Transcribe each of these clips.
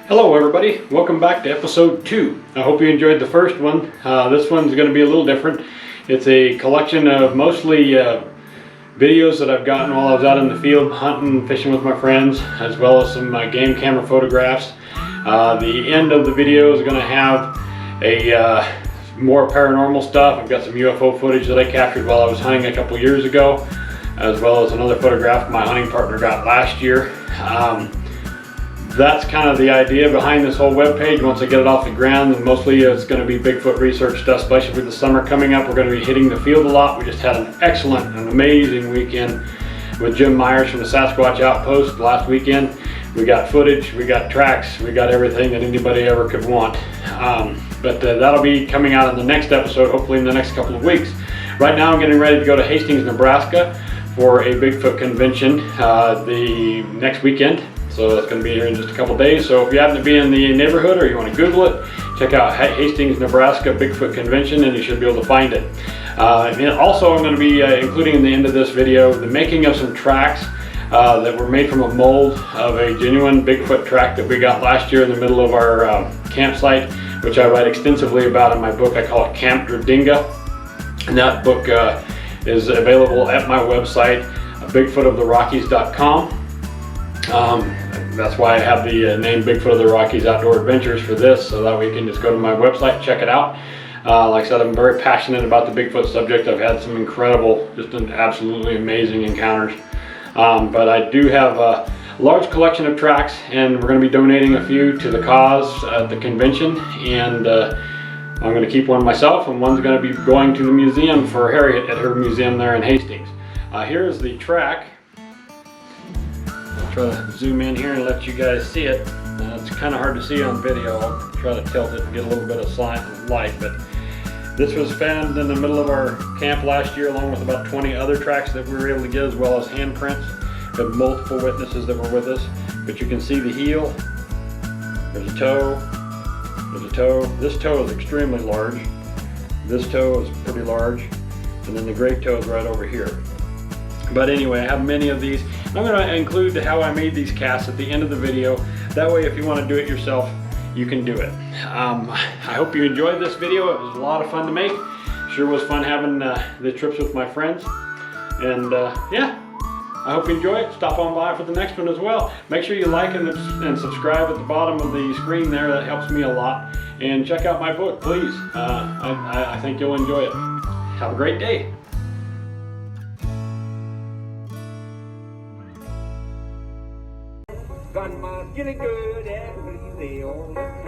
Hello everybody, welcome back to episode 2. I hope you enjoyed the first one. This one's going to be a little different. It's a collection of mostly videos that I've gotten while I was out in the field hunting, fishing with my friends, as well as some game camera photographs. The end of the video is going to have a more paranormal stuff. I've got some UFO footage that I captured while I was hunting a couple years ago, as well as another photograph my hunting partner got last year. That's kind of the idea behind this whole webpage. Once I get it off the ground, and mostly it's going to be Bigfoot research stuff, especially with the summer coming up. We're going to be hitting the field a lot. We just had an excellent and amazing weekend with Jim Myers from the Sasquatch Outpost last weekend. We got footage, we got tracks, we got everything that anybody ever could want. But that'll be coming out in the next episode, hopefully in the next couple of weeks. Right now I'm getting ready to go to Hastings, Nebraska for a Bigfoot convention the next weekend. So that's going to be here in just a couple days. So if you happen to be in the neighborhood or you want to Google it, check out Hastings, Nebraska Bigfoot Convention and you should be able to find it. And also I'm going to be including in the end of this video the making of some tracks that were made from a mold of a genuine Bigfoot track that we got last year in the middle of our campsite, which I write extensively about in my book. I call it Camp Dredinga. And that book is available at my website, bigfootoftherockies.com. That's why I have the name Bigfoot of the Rockies Outdoor Adventures for this, so that way you can just go to my website and check it out. Like I said, I'm very passionate about the Bigfoot subject. I've had some incredible, just absolutely amazing encounters. But I do have a large collection of tracks, and we're going to be donating a few to the cause at the convention. And I'm going to keep one myself, and one's going to be going to the museum for Harriet at her museum there in Hastings. Here's the track. Try to zoom in here and let you guys see it. It's kind of hard to see on video. I'll try to tilt it and get a little bit of light, but this was found in the middle of our camp last year along with about 20 other tracks that we were able to get, as well as handprints. We have multiple witnesses that were with us, but you can see the heel. There's a toe. There's a toe. This toe is extremely large. This toe is pretty large, and then the great toe is right over here. But anyway, I have many of these. I'm going to include how I made these casts at the end of the video. That way, if you want to do it yourself, you can do it. I hope you enjoyed this video. It was a lot of fun to make. Sure was fun having the trips with my friends. And yeah, I hope you enjoy it. Stop on by for the next one as well. Make sure you like and subscribe at the bottom of the screen there. That helps me a lot. And check out my book, please. I think you'll enjoy it. Have a great day. Gunman, getting good and easy all the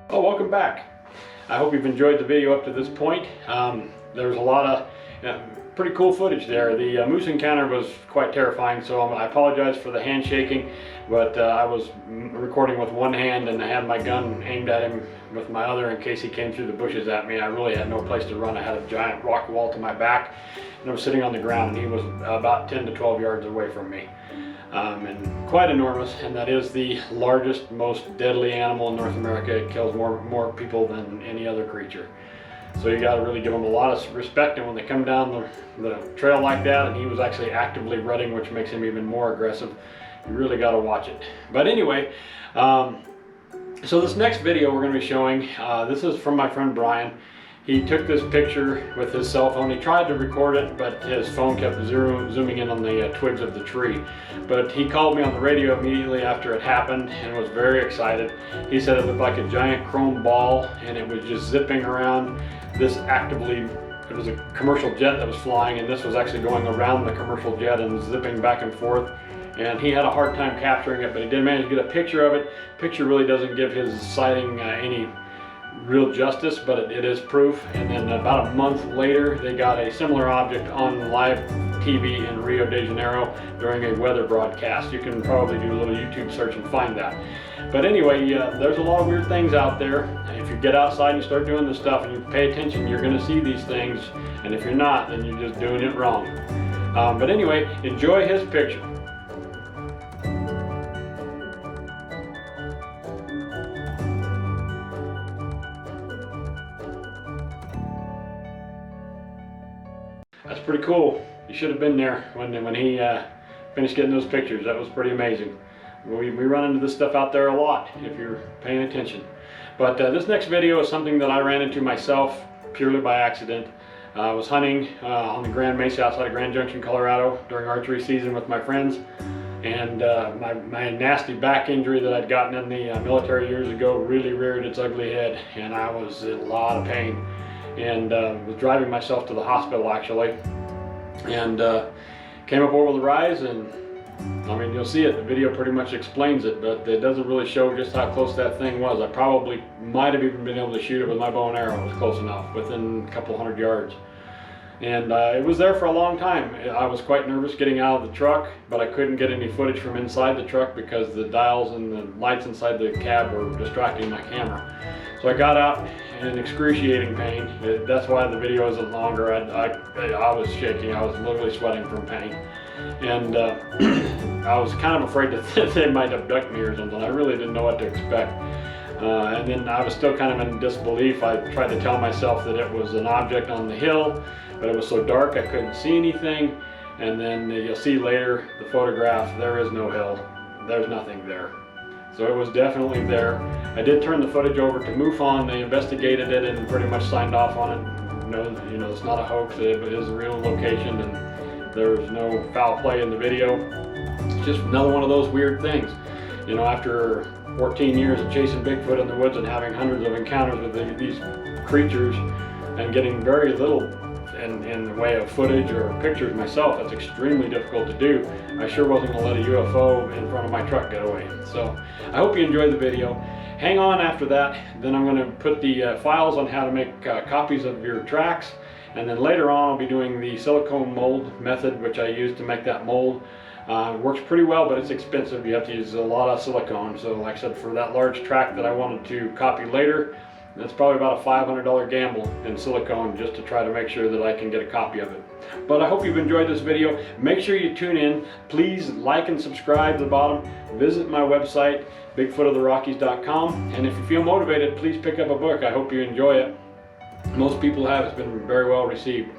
Oh, welcome back. I hope you've enjoyed the video up to this point. There's a lot of pretty cool footage there. The moose encounter was quite terrifying, so I apologize for the handshaking, but I was recording with one hand and I had my gun aimed at him with my other in case he came through the bushes at me. I really had no place to run. I had a giant rock wall to my back and I was sitting on the ground and he was about 10 to 12 yards away from me. And quite enormous, and that is the largest, most deadly animal in North America. It kills more people than any other creature. So you got to really give them a lot of respect, and when they come down the trail like that, and he was actually actively running, which makes him even more aggressive, you really got to watch it. But anyway, so this next video we're going to be showing, this is from my friend Brian. He took this picture with his cell phone. He tried to record it, but his phone kept zooming in on the twigs of the tree. But he called me on the radio immediately after it happened and was very excited. He said it looked like a giant chrome ball and it was just zipping around. It was a commercial jet that was flying, and this was actually going around the commercial jet and zipping back and forth. And he had a hard time capturing it, but he did manage to get a picture of it. Picture really doesn't give his sighting any real justice, but it is proof. And then about a month later, they got a similar object on live TV in Rio de Janeiro during a weather broadcast. You can probably do a little YouTube search and find that. But anyway, there's a lot of weird things out there. If you get outside and you start doing this stuff and you pay attention, you're going to see these things. And if you're not, then you're just doing it wrong. But anyway, enjoy his picture. That's pretty cool. You should have been there when he finished getting those pictures. That was pretty amazing. We run into this stuff out there a lot if you're paying attention. But this next video is something that I ran into myself purely by accident. I was hunting on the Grand Mesa outside of Grand Junction, Colorado during archery season with my friends. And my nasty back injury that I'd gotten in the military years ago really reared its ugly head, and I was in a lot of pain. And was driving myself to the hospital actually, and came up over the rise, and I mean, you'll see it, the video pretty much explains it, but it doesn't really show just how close that thing was. I probably might have even been able to shoot it with my bow and arrow. It was close enough, within a couple hundred yards. And it was there for a long time. I was quite nervous getting out of the truck, but I couldn't get any footage from inside the truck because the dials and the lights inside the cab were distracting my camera. So I got out in excruciating pain. That's why the video isn't longer. I was shaking. I was literally sweating from pain. And I was kind of afraid that they might abduct me or something. I really didn't know what to expect. And then I was still kind of in disbelief. I tried to tell myself that it was an object on the hill, but it was so dark I couldn't see anything. And then you'll see later the photograph, there is no hill. There's nothing there. So it was definitely there. I did turn the footage over to MUFON. They investigated it and pretty much signed off on it. You know, it's not a hoax. It is a real location, and there's no foul play in the video. It's just another one of those weird things. You know, after 14 years of chasing Bigfoot in the woods and having hundreds of encounters with these creatures and getting very little in the way of footage or pictures myself, that's extremely difficult to do. I sure wasn't going to let a UFO in front of my truck get away. So I hope you enjoyed the video. Hang on after that, then I'm going to put the files on how to make copies of your tracks, and then later on I'll be doing the silicone mold method, which I use to make that mold. It works pretty well, but it's expensive. You have to use a lot of silicone. So like I said, for that large track that I wanted to copy later, that's probably about a $500 gamble in silicone just to try to make sure that I can get a copy of it. But I hope you've enjoyed this video. Make sure you tune in. Please like and subscribe at the bottom. Visit my website, bigfootoftherockies.com. And if you feel motivated, please pick up a book. I hope you enjoy it. Most people have. It's been very well received.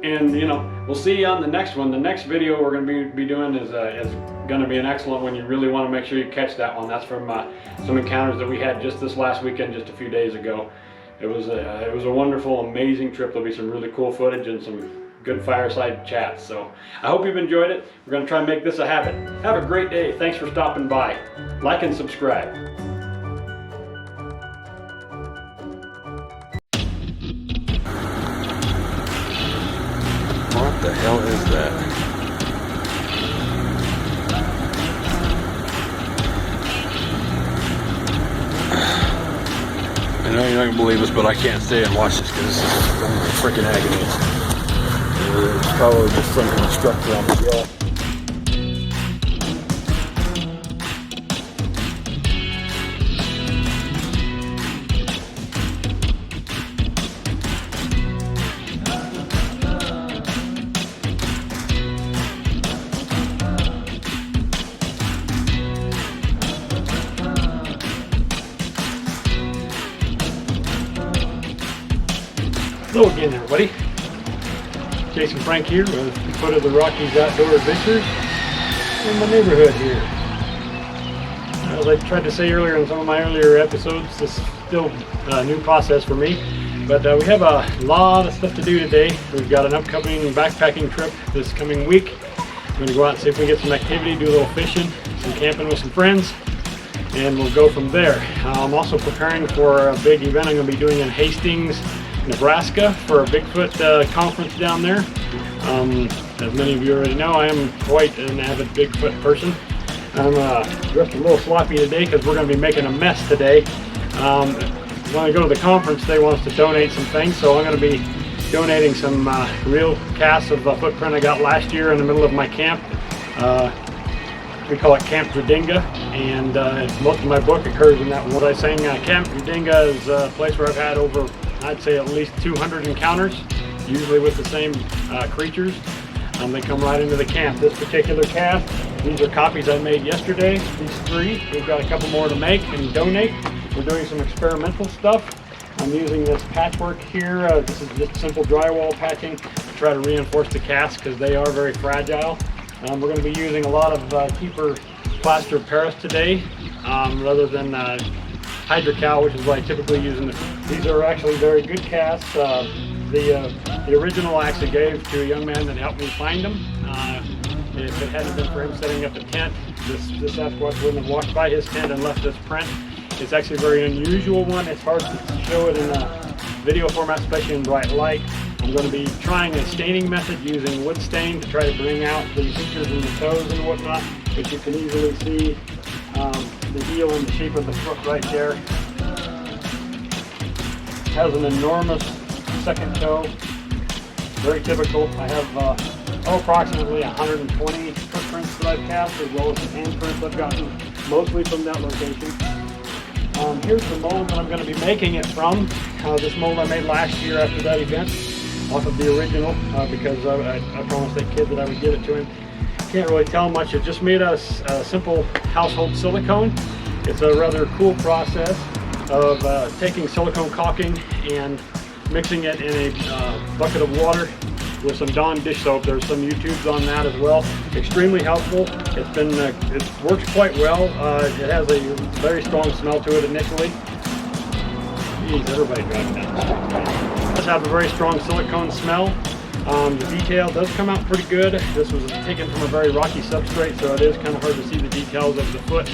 And you know, we'll see you on the next one. The next video we're going to be doing is going to be an excellent one. You really want to make sure you catch that one. That's from some encounters that we had just this last weekend, just a few days ago. It was a wonderful, amazing trip. There'll be some really cool footage and some good fireside chats. So I hope you've enjoyed it. We're going to try and make this a habit. Have a great day. Thanks for stopping by. Like and subscribe. What the hell is that? I know you're not gonna believe this, but I can't stay and watch this because this is freaking agony. It's probably just some kind of structure on the jaw. Hello again, everybody. Jason Frank here with Bigfoot of the Rockies Outdoor Adventures in my neighborhood here. As I tried to say earlier in some of my earlier episodes, this is still a new process for me, but we have a lot of stuff to do today. We've got an upcoming backpacking trip this coming week. I'm going to go out and see if we can get some activity, do a little fishing, some camping with some friends, and we'll go from there. I'm also preparing for a big event I'm going to be doing in Hastings, Nebraska for a Bigfoot conference down there. As many of you already know, I am quite an avid Bigfoot person. I'm dressed a little sloppy today because we're going to be making a mess today. When I go to the conference, they want us to donate some things, so I'm going to be donating some real casts of footprint I got last year in the middle of my camp. We call it Camp Dredinga, and most of my book occurs in that one. What I saying, Camp Dredinga is a place where I've had over, I'd say, at least 200 encounters, usually with the same creatures. They come right into the camp. This particular cast, these are copies I made yesterday, these 3. We've got a couple more to make and donate. We're doing some experimental stuff. I'm using this patchwork here. This is just simple drywall patching to try to reinforce the cast because they are very fragile. We're going to be using a lot of cheaper plaster of Paris today rather than hydrocal, which is what I typically use. These are actually very good casts. The original I actually gave to a young man that helped me find them. If it hadn't been for him setting up a tent, this Sasquatch wouldn't have walked by his tent and left this print. It's actually a very unusual one. It's hard to show it in a video format, especially in bright light. I'm going to be trying a staining method using wood stain to try to bring out the features in the toes and whatnot, but you can easily see the heel and the shape of the foot right there. Has an enormous second toe, very typical. I have approximately 120 footprints that I've cast, as well as some handprints I've gotten, mostly from that location. Here's the mold that I'm going to be making it from. This mold I made last year after that event, off of the original, because I promised that kid that I would get it to him. Can't really tell much. It just made us a simple household silicone. It's a rather cool process of taking silicone caulking and mixing it in a bucket of water with some Dawn dish soap. There's some YouTubes on that as well. Extremely helpful. It works quite well. It has a very strong smell to it initially. Jeez, everybody driving down the street. It does have a very strong silicone smell. The detail does come out pretty good. This was taken from a very rocky substrate, so it is kind of hard to see the details of the foot.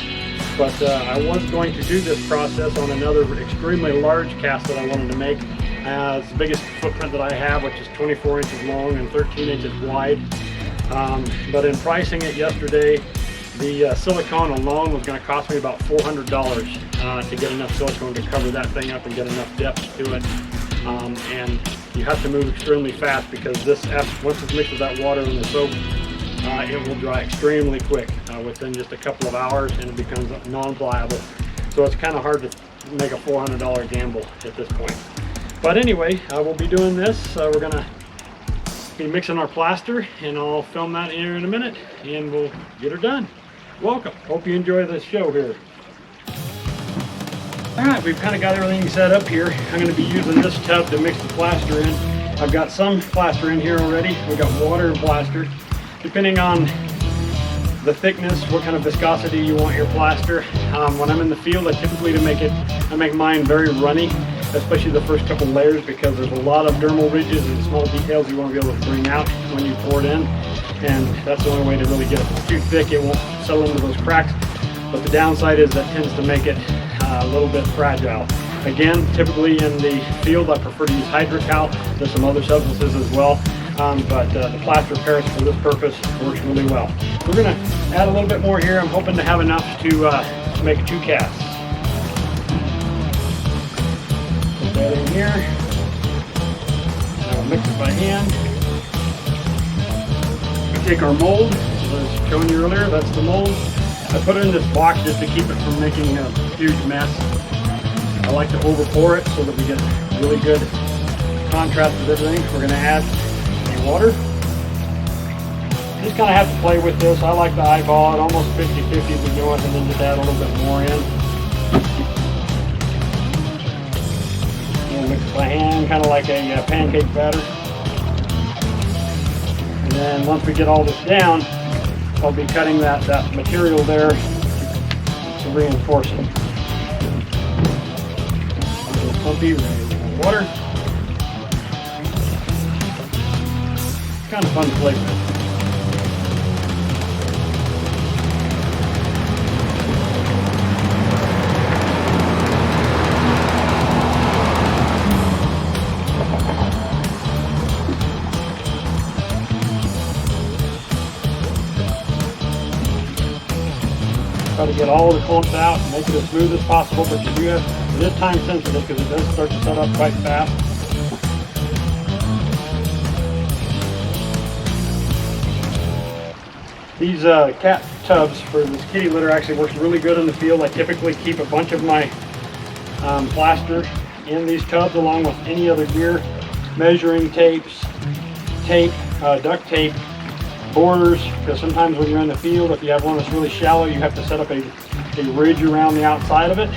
But I was going to do this process on another extremely large cast that I wanted to make. It's the biggest footprint that I have, which is 24 inches long and 13 inches wide. But in pricing it yesterday, the silicone alone was going to cost me about $400 to get enough silicone to cover that thing up and get enough depth to it. And you have to move extremely fast because this, once it's mixed with that water and the soap, it will dry extremely quick within just a couple of hours, and it becomes non-pliable. So it's kind of hard to make a $400 gamble at this point. But anyway, we'll be doing this. We're going to be mixing our plaster, and I'll film that here in a minute, and we'll get her done. Welcome. Hope you enjoy this show here. Alright, we've kind of got everything set up here. I'm going to be using this tub to mix the plaster in. I've got some plaster in here already. We've got water and plaster. Depending on the thickness, what kind of viscosity you want your plaster. When I'm in the field, I make mine very runny, especially the first couple layers, because there's a lot of dermal ridges and small details you want to be able to bring out when you pour it in. And that's the only way to really get it. If it's too thick, it won't settle into those cracks. But the downside is that tends to make it a little bit fragile. Again, typically in the field, I prefer to use hydrocal. There's some other substances as well, but the plaster of Paris for this purpose works really well. We're going to add a little bit more here. I'm hoping to have enough to make 2 casts. here. I'll mix it by hand. We take our mold, as I was showing you earlier, that's the mold. I put it in this box just to keep it from making a huge mess. I like to over pour it so that we get really good contrast with everything. We're going to add the water. Just kind of have to play with this. I like to eyeball it almost 50-50 as we go, and then just add a little bit more in. And mix it by hand, kind of like a pancake batter. And then once we get all this down, I'll be cutting that material there to reinforce it. A little pumpy, water. It's kind of fun to play with. Try to get all the clumps out and make it as smooth as possible, but you do have, it is time sensitive because it does start to set up quite fast. These cat tubs for this kitty litter actually works really good in the field. I typically keep a bunch of my plaster in these tubs along with any other gear, measuring tapes, tape, duct tape, borders, because sometimes when you're in the field, if you have one that's really shallow, you have to set up a ridge around the outside of it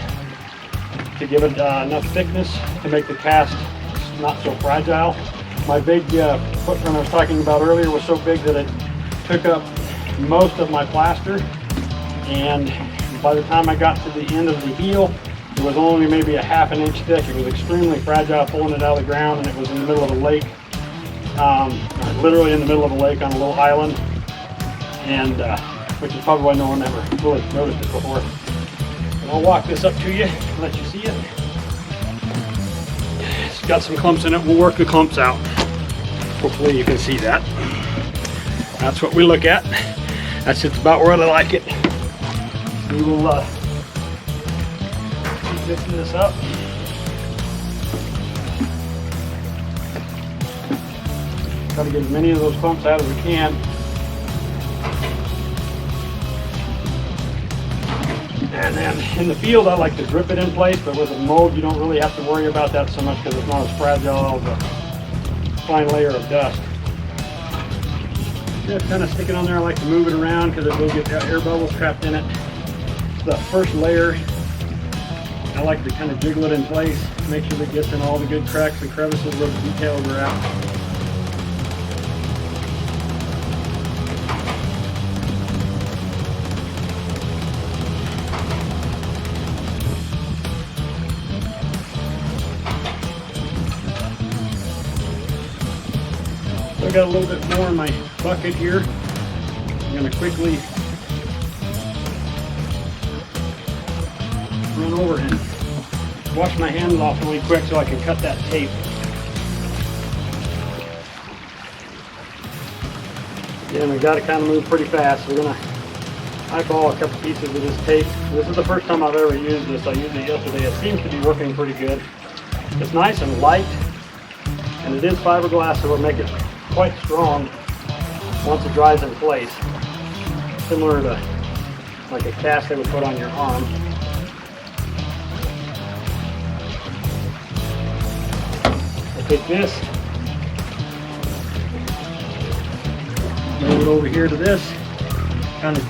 to give it enough thickness to make the cast not so fragile. My big footprint I was talking about earlier was so big that it took up most of my plaster, and by the time I got to the end of the heel, it was only maybe a ½ an inch thick. It was extremely fragile pulling it out of the ground, and it was in the middle of a lake. Literally in the middle of a lake on a little island, and which is probably why no one ever really noticed it before. And I'll walk this up to you and let you see it. It's got some clumps in it. We'll work the clumps out. Hopefully you can see that. That's what we look at. That's just about where I like it. We will keep mixing this up. Try to get as many of those clumps out as we can. And then in the field, I like to drip it in place, but with a mold, you don't really have to worry about that so much because it's not as fragile as a fine layer of dust. Just kind of stick it on there. I like to move it around because it will get air bubbles trapped in it. So that first layer, I like to kind of jiggle it in place, make sure that it gets in all the good cracks and crevices where the details are out. I got a little bit more in my bucket here. I'm going to quickly run over and wash my hands off really quick so I can cut that tape. Again, we got to kind of move pretty fast. We're going to eyeball a couple pieces of this tape. This is the first time I've ever used this. I used it yesterday. It seems to be working pretty good. It's nice and light, and it is fiberglass, so it'll make it quite strong once it dries in place, similar to like a cast they would put on your arm. I take this, move it over here to this, kind of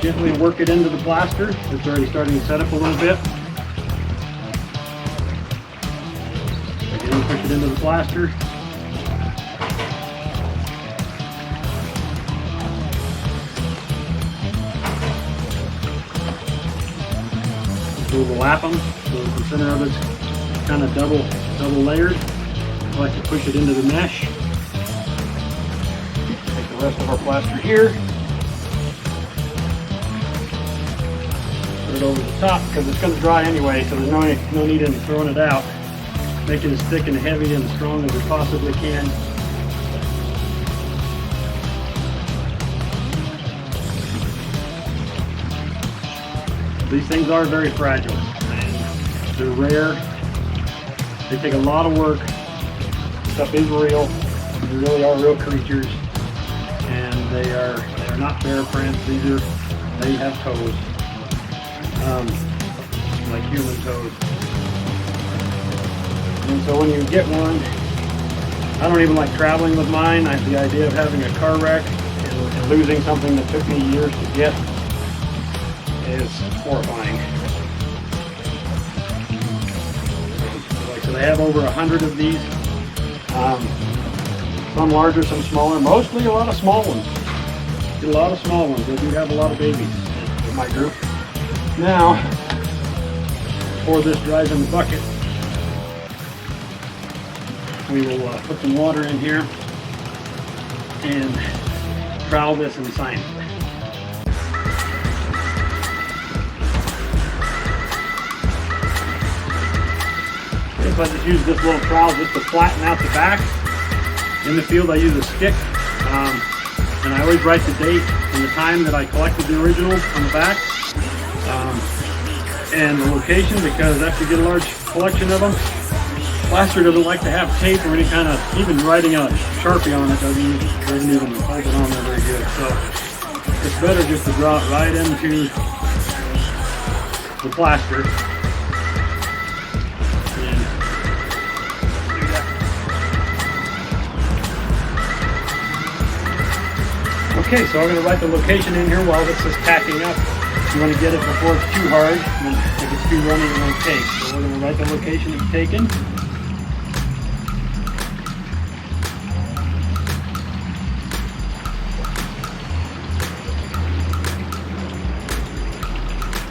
gently work it into the plaster. It's already starting to set up a little bit. Again, push it into the plaster. Overlap them so the center of it's kind of double layered. I like to push it into the mesh. Take the rest of our plaster here, put it over the top because it's going to dry anyway, so there's no need in throwing it out. Make it as thick and heavy and strong as it possibly can. These things are very fragile. They're rare. They take a lot of work. Stuff is real. They really are real creatures, and they are not bear prints. They have toes, like human toes. And so when you get one, I don't even like traveling with mine. The idea of having a car wreck and losing something that took me years to get is horrifying. So they have over 100 of these. Some larger, some smaller, mostly a lot of small ones. A lot of small ones. They do have a lot of babies in my group. Now, before this dries in the bucket, we will put some water in here and trowel this and sign it. I just use this little trowel just to flatten out the back. In the field I use a stick, and I always write the date and the time that I collected the original on the back, and the location, because after you get a large collection of them, plaster doesn't like to have tape or any kind of, even writing a Sharpie on it doesn't even hold it on there very good. So it's better just to draw it right into the plaster. Okay, so I'm going to write the location in here while this is packing up. You want to get it before it's too hard, and if it's too runny, it won't take. So we're going to write the location it's taken.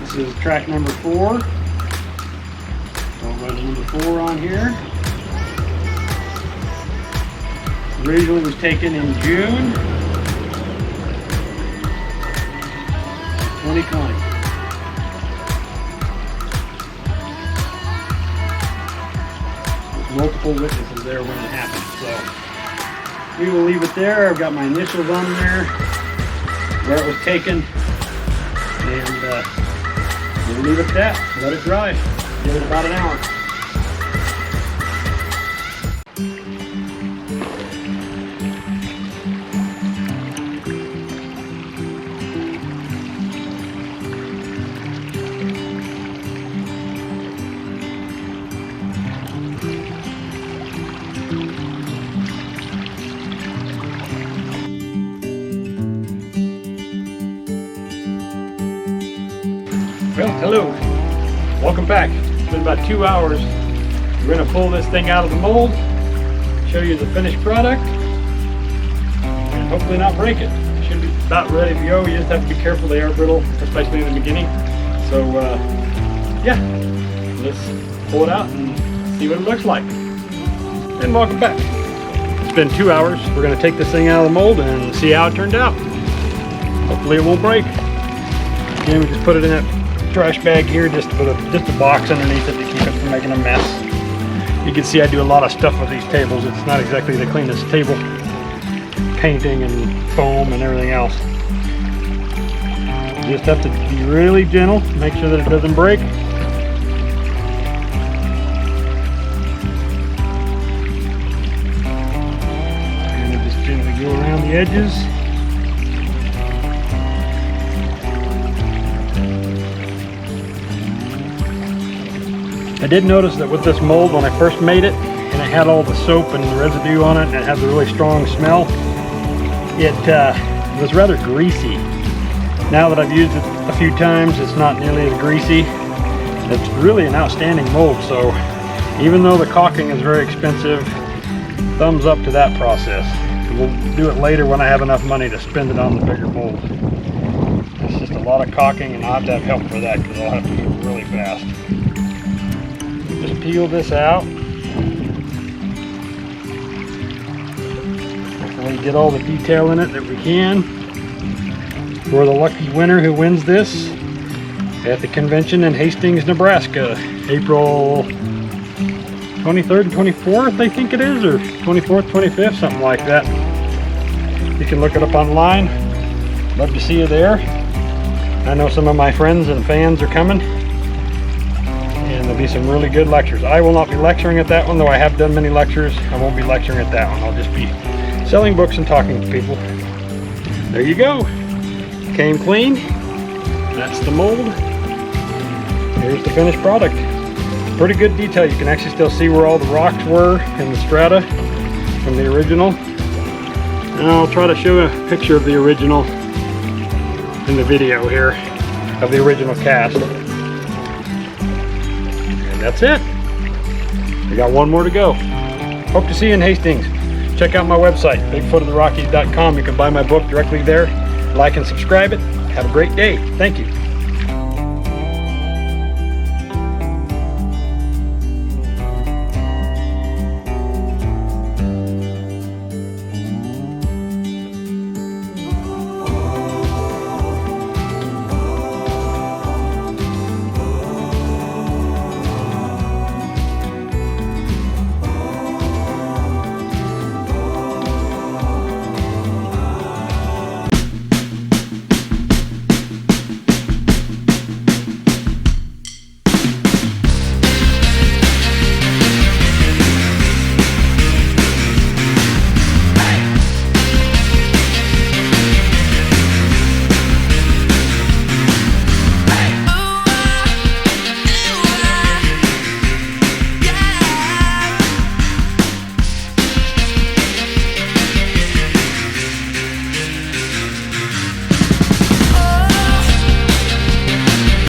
This is track number 4. So I'll write number 4 on here. Originally was taken in June 2020. There's multiple witnesses there when it happened, so we will leave it there. I've got my initials on there, where it was taken, and we'll leave it at that. Let it dry. Give it about an hour. Well, hello. Welcome back. It's been about 2 hours. We're going to pull this thing out of the mold, show you the finished product, and hopefully not break it. It should be about ready to go. You just have to be careful. They are brittle, especially in the beginning. So, yeah, let's pull it out and see what it looks like. And welcome back. It's been 2 hours. We're going to take this thing out of the mold and see how it turned out. Hopefully it won't break. Again, we just put it in that trash bag here, just with just a box underneath it to keep it from making a mess. You can see I do a lot of stuff with these tables. It's not exactly the cleanest table. Painting and foam and everything else. You just have to be really gentle, make sure that it doesn't break. And just gently go around the edges. I did notice that with this mold, when I first made it, and it had all the soap and the residue on it, and it had the really strong smell, it was rather greasy. Now that I've used it a few times, it's not nearly as greasy. It's really an outstanding mold, so even though the caulking is very expensive, thumbs up to that process. We'll do it later when I have enough money to spend it on the bigger mold. It's just a lot of caulking, and I'll have to have help for that because I'll have to do it really fast. Just peel this out. Hopefully get all the detail in it that we can. For the lucky winner who wins this at the convention in Hastings, Nebraska, April 23rd and 24th, I think it is, or 24th, 25th, something like that. You can look it up online. Love to see you there. I know some of my friends and fans are coming. And the There'll be some really good lectures. I will not be lecturing at that one, though I have done many lectures. I won't be lecturing at that one. I'll just be selling books and talking to people. There you go. Came clean. That's the mold. Here's the finished product. Pretty good detail. You can actually still see where all the rocks were in the strata from the original. And I'll try to show a picture of the original in the video here, of the original cast. And that's it. We got one more to go. Hope to see you in Hastings. Check out my website, bigfootoftherockies.com. You can buy my book directly there. Like and subscribe it. Have a great day. Thank you.